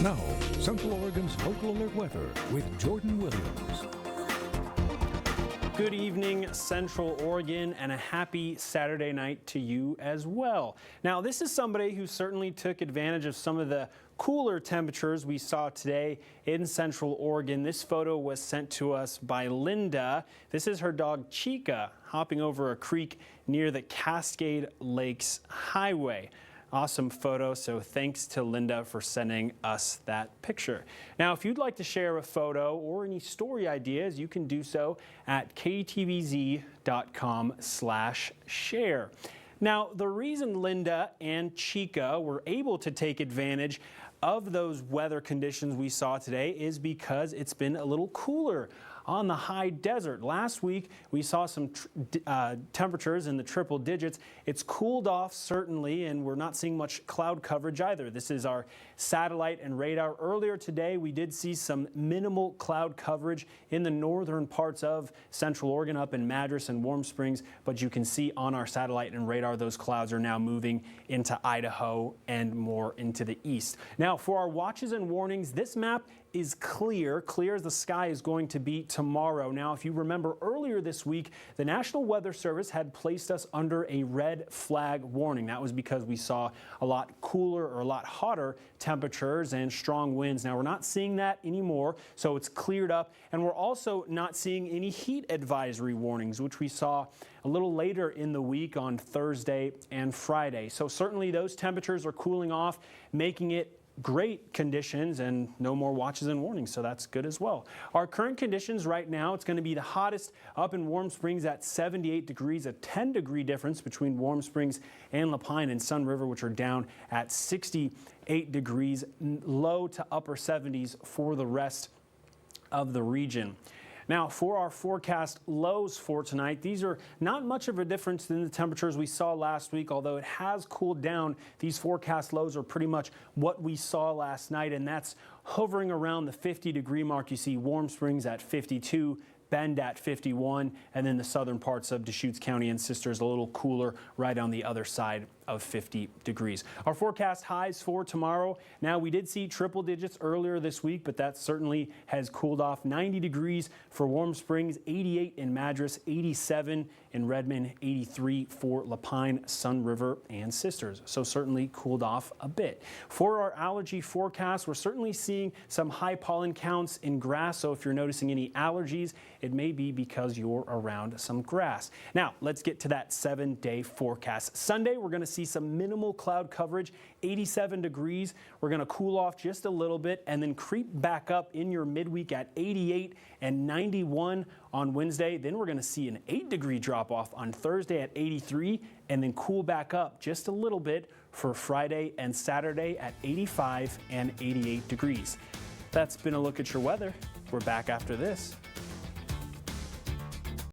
Now, Central Oregon's local alert weather with Jordan Williams. Good evening, Central Oregon, and a happy Saturday night to you as well. Now, this is somebody who certainly took advantage of some of the cooler temperatures we saw today in Central Oregon. This photo was sent to us by Linda. This is her dog Chica hopping over a creek near the Cascade Lakes Highway. Awesome photo, so thanks to Linda for sending us that picture. Now, if you'd like to share a photo or any story ideas, you can do so at ktvz.com/share. Now, the reason Linda and Chica were able to take advantage of those weather conditions we saw today is because it's been a little cooler on the high desert. Last week, we saw some temperatures in the triple digits. It's cooled off, certainly, and we're not seeing much cloud coverage either. This is our satellite and radar. Earlier today, we did see some minimal cloud coverage in the northern parts of Central Oregon, up in Madras and Warm Springs, but you can see on our satellite and radar, those clouds are now moving into Idaho and more into the east. Now, for our watches and warnings, this map is clear as the sky is going to be tomorrow. Now, if you remember earlier this week, the National Weather Service had placed us under a red flag warning. That was because we saw a lot cooler or a lot hotter temperatures and strong winds. Now, we're not seeing that anymore, so it's cleared up. And we're also not seeing any heat advisory warnings, which we saw a little later in the week on Thursday and Friday. So certainly those temperatures are cooling off, making it great conditions and no more watches and warnings, so that's good as well. Our current conditions right now, it's going to be the hottest up in Warm Springs at 78 degrees, a 10-degree difference between Warm Springs and Lapine and Sun River, which are down at 68 degrees, low to upper 70s for the rest of the region. Now, for our forecast lows for tonight, these are not much of a difference than the temperatures we saw last week, although it has cooled down. These forecast lows are pretty much what we saw last night, and that's hovering around the 50-degree mark. You see Warm Springs at 52, Bend at 51, and then the southern parts of Deschutes County and Sisters a little cooler right on the other side of 50 degrees. Our forecast highs for tomorrow. Now, we did see triple digits earlier this week, but that certainly has cooled off. 90 degrees for Warm Springs, 88 in Madras, 87 in Redmond, 83 for Lapine, Sun River, and Sisters. So certainly cooled off a bit. For our allergy forecast, we're certainly seeing some high pollen counts in grass. So if you're noticing any allergies, it may be because you're around some grass. Now, let's get to that 7-day forecast. Sunday, we're going to see some minimal cloud coverage, 87 degrees. We're going to cool off just a little bit and then creep back up in your midweek at 88 and 91 on Wednesday. Then we're going to see an 8-degree drop off on Thursday at 83 and then cool back up just a little bit for Friday and Saturday at 85 and 88 degrees. That's been a look at your weather. We're back after this.